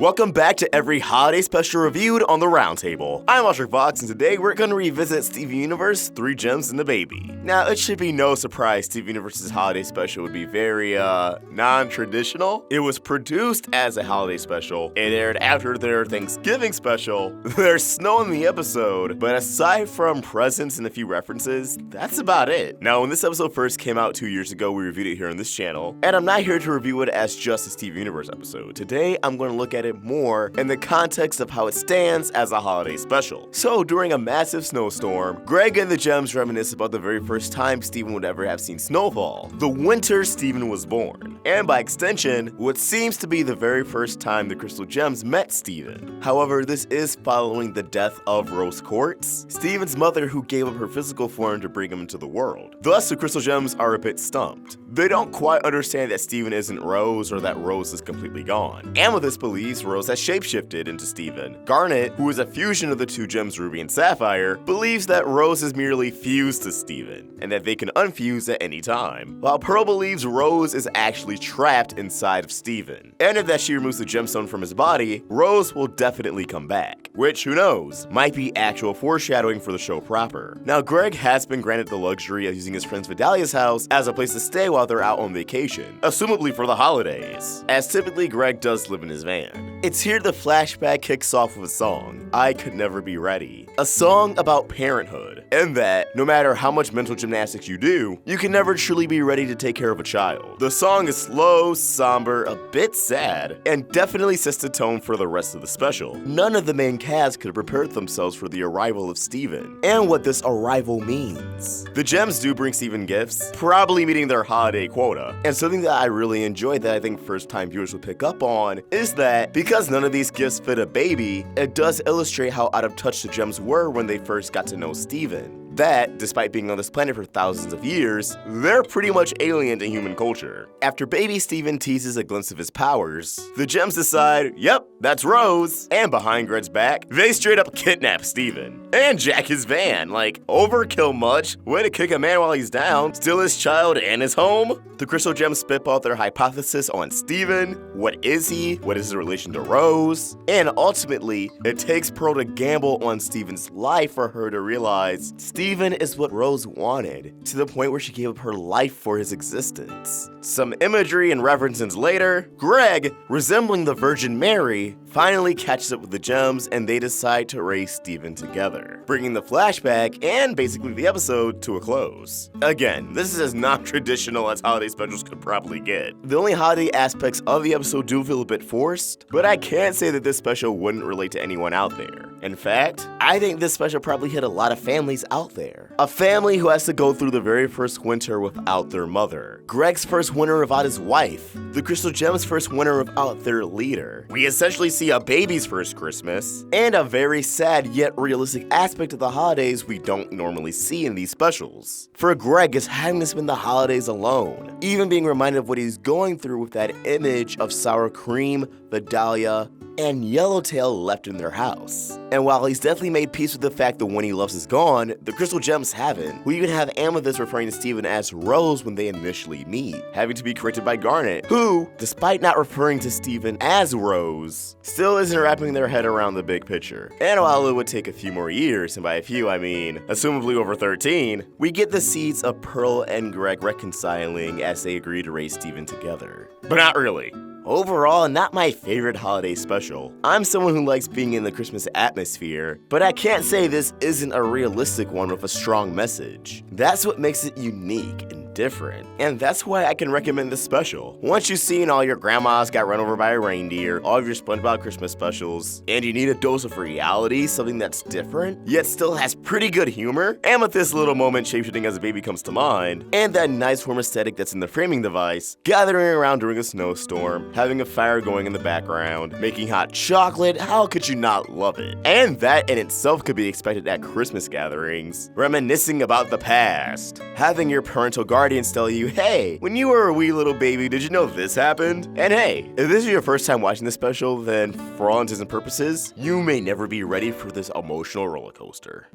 Welcome back to every holiday special reviewed on the Roundtable. I'm AwestruckVox, and today we're going to revisit Steven Universe, 3 Gems and a Baby. Now, it should be no surprise Steven Universe's holiday special would be very, non-traditional. It was produced as a holiday special. It aired after their Thanksgiving special. There's snow in the episode, but aside from presents and a few references, that's about it. Now, when this episode first came out 2 years ago, we reviewed it here on this channel, and I'm not here to review it as just a Steven Universe episode. Today, I'm going to look at it more in the context of how it stands as a holiday special. So, during a massive snowstorm, Greg and the Gems reminisce about the very first time Steven would ever have seen snowfall, the winter Steven was born, and by extension, what seems to be the very first time the Crystal Gems met Steven. However, this is following the death of Rose Quartz, Steven's mother who gave up her physical form to bring him into the world. Thus, the Crystal Gems are a bit stumped. They don't quite understand that Steven isn't Rose or that Rose is completely gone. Amethyst believes Rose has shapeshifted into Steven. Garnet, who is a fusion of the two gems Ruby and Sapphire, believes that Rose is merely fused to Steven, and that they can unfuse at any time. While Pearl believes Rose is actually trapped inside of Steven, and if that she removes the gemstone from his body, Rose will definitely come back. Which, who knows, might be actual foreshadowing for the show proper. Now, Greg has been granted the luxury of using his friend Vidalia's house as a place to stay while they're out on vacation, assumably for the holidays, as typically Greg does live in his van. It's here the flashback kicks off with a song, I Could Never Be Ready. A song about parenthood, and that, no matter how much mental gymnastics you do, you can never truly be ready to take care of a child. The song is slow, somber, a bit sad, and definitely sets the tone for the rest of the special. None of the main cast could have prepared themselves for the arrival of Steven, and what this arrival means. The Gems do bring Steven gifts, probably meeting their holiday quota, and something that I really enjoyed that I think first-time viewers will pick up on is that because none of these gifts fit a baby, it does illustrate how out of touch the Gems were when they first got to know Steven. That, despite being on this planet for thousands of years, they're pretty much alien to human culture. After baby Steven teases a glimpse of his powers, the Gems decide, yep, that's Rose. And behind Greg's back, they straight up kidnap Steven. And jack his van, like, overkill much? Way to kick a man while he's down, steal his child and his home? The Crystal Gems spitball their hypothesis on Steven. What is he? What is his relation to Rose? And ultimately, it takes Pearl to gamble on Steven's life for her to realize Steven is what Rose wanted, to the point where she gave up her life for his existence. Some imagery and references later, Greg, resembling the Virgin Mary, finally catches up with the Gems and they decide to raise Steven together, bringing the flashback and basically the episode to a close. Again, this is as non-traditional as holiday specials could probably get. The only holiday aspects of the episode do feel a bit forced, but I can't say that this special wouldn't relate to anyone out there. In fact, I think this special probably hit a lot of families out there. A family who has to go through the very first winter without their mother. Greg's first winter without his wife. The Crystal Gems' first winter without their leader. We essentially see a baby's first Christmas, and a very sad yet realistic aspect of the holidays we don't normally see in these specials. For Greg, it's having to spend the holidays alone, even being reminded of what he's going through with that image of sour cream, Vidalia, and Yellowtail left in their house. And while he's definitely made peace with the fact the one he loves is gone, the Crystal Gems haven't. We even have Amethyst referring to Steven as Rose when they initially meet, having to be corrected by Garnet, who, despite not referring to Steven as Rose, still isn't wrapping their head around the big picture. And while it would take a few more years, and by a few I mean assumably over 13, we get the seeds of Pearl and Greg reconciling as they agree to raise Steven together. But not really. Overall, not my favorite holiday special. I'm someone who likes being in the Christmas atmosphere, but I can't say this isn't a realistic one with a strong message. That's what makes it unique and different, and that's why I can recommend this special. Once you've seen all your grandmas got run over by a reindeer, all of your SpongeBob Christmas specials, and you need a dose of reality, something that's different, yet still has pretty good humor, Amethyst's little moment shapeshifting as a baby comes to mind, and that nice warm aesthetic that's in the framing device, gathering around during a snowstorm, having a fire going in the background, making hot chocolate, how could you not love it? And that in itself could be expected at Christmas gatherings, reminiscing about the past, having your parental guardians tell you, hey, when you were a wee little baby, did you know this happened? And hey, if this is your first time watching this special, then for all intents and purposes, you may never be ready for this emotional roller coaster.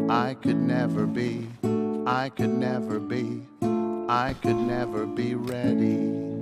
I could never be, I could never be, I could never be ready.